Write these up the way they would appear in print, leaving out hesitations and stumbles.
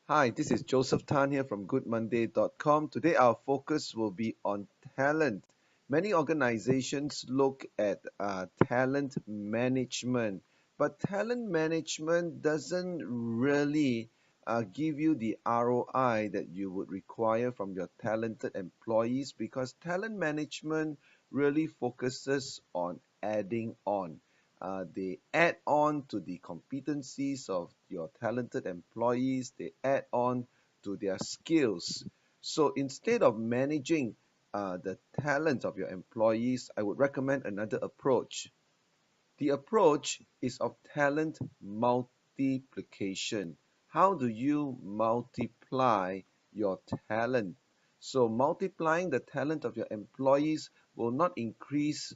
Hi, this is Joseph Tan here from GoodMonday.com. Today, our focus will be on talent. Many organizations look at talent management, but talent management doesn't really give you the ROI that you would require from your talented employees because talent management really focuses on adding on. They add on to the competencies of your talented employees, they add on to their skills. So instead of managing the talent of your employees, I would recommend another approach. The approach is of talent multiplication. How do you multiply your talent? So multiplying the talent of your employees will not increase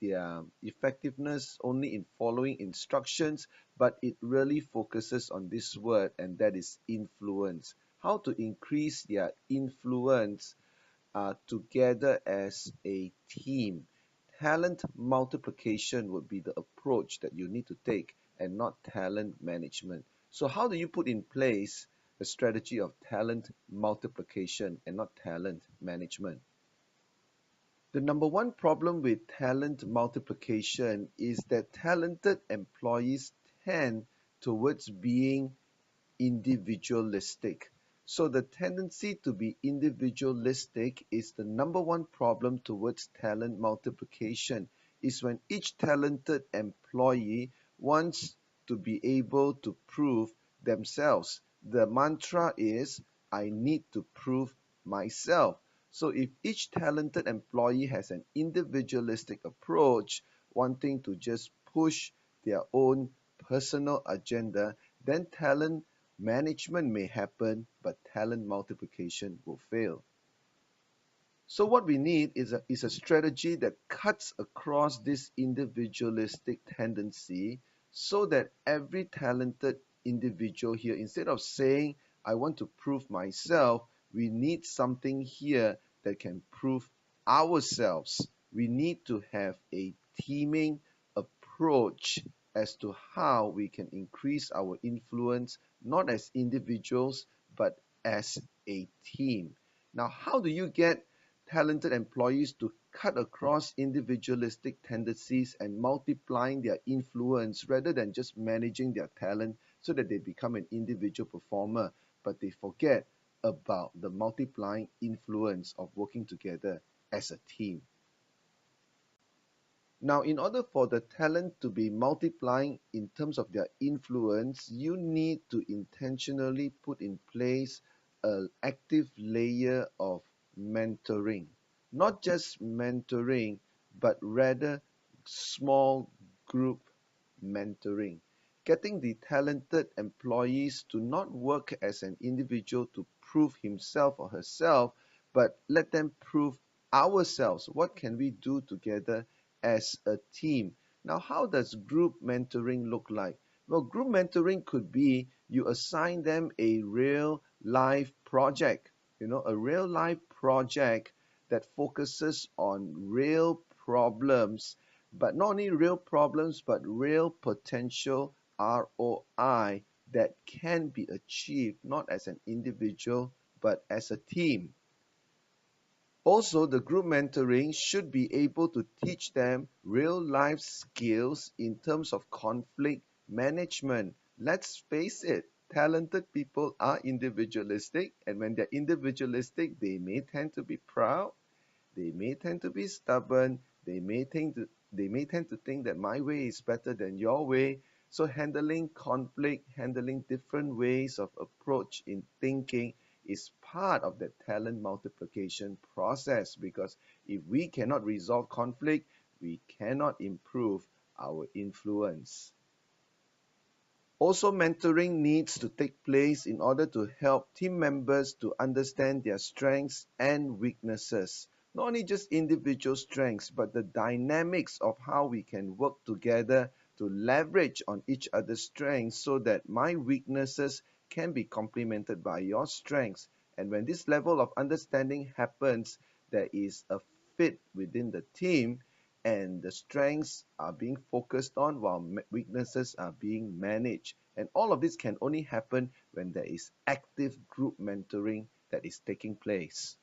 their effectiveness only in following instructions, but it really focuses on this word, and that is influence. How to increase their influence together as a team. Talent multiplication would be the approach that you need to take and not talent management. So, how do you put in place a strategy of talent multiplication and not talent management? The number one problem with talent multiplication is that talented employees tend towards being individualistic. So the tendency to be individualistic is the number one problem towards talent multiplication is when each talented employee wants to be able to prove themselves. The mantra is I need to prove myself. So if each talented employee has an individualistic approach, wanting to just push their own personal agenda, then talent management may happen, but talent multiplication will fail. So what we need is a strategy that cuts across this individualistic tendency so that every talented individual here, instead of saying, I want to prove myself, we need something here that can prove ourselves. We need to have a teaming approach as to how we can increase our influence, not as individuals, but as a team. Now, how do you get talented employees to cut across individualistic tendencies and multiplying their influence rather than just managing their talent so that they become an individual performer, but they forget about the multiplying influence of working together as a team? Now, in order for the talent to be multiplying in terms of their influence, you need to intentionally put in place an active layer of mentoring. Not just mentoring, but rather small group mentoring. Getting the talented employees to not work as an individual to prove himself or herself, but let them prove ourselves. What can we do together as a team? Now, how does group mentoring look like? Well, group mentoring could be you assign them a real life project, a real life project that focuses on real problems, but not only real problems, but real potential ROI that can be achieved not as an individual, but as a team. Also, the group mentoring should be able to teach them real life skills in terms of conflict management. Let's face it, talented people are individualistic, and when they're individualistic, they may tend to be proud, they may tend to be stubborn, they may tend to think that my way is better than your way. So handling conflict, handling different ways of approach in thinking is part of the talent multiplication process, because if we cannot resolve conflict, we cannot improve our influence. Also, mentoring needs to take place in order to help team members to understand their strengths and weaknesses. Not only just individual strengths, but the dynamics of how we can work together to leverage on each other's strengths so that my weaknesses can be complemented by your strengths. And when this level of understanding happens, there is a fit within the team, and the strengths are being focused on while weaknesses are being managed. And all of this can only happen when there is active group mentoring that is taking place.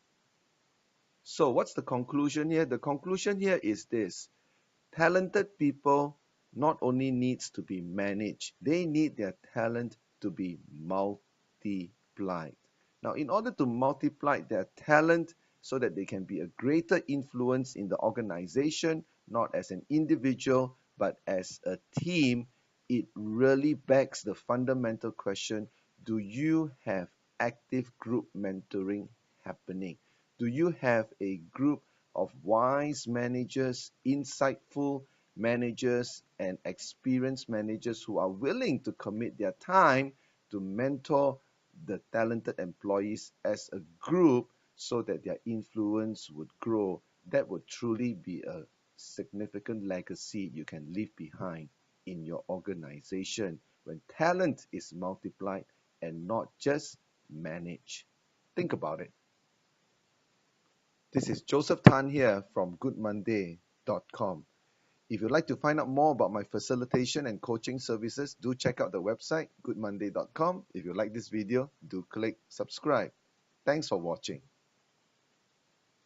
So what's the conclusion here? The conclusion here is this: talented people not only needs to be managed, they need their talent to be multiplied. Now, in order to multiply their talent so that they can be a greater influence in the organization, not as an individual, but as a team, it really begs the fundamental question: do you have active group mentoring happening? Do you have a group of wise managers, insightful managers, and experienced managers who are willing to commit their time to mentor the talented employees as a group so that their influence would grow? That would truly be a significant legacy you can leave behind in your organization when talent is multiplied and not just managed. Think about it. This is Joseph Tan here from goodmonday.com. If you'd like to find out more about my facilitation and coaching services, do check out the website goodmonday.com. If you like this video, do click subscribe. Thanks for watching.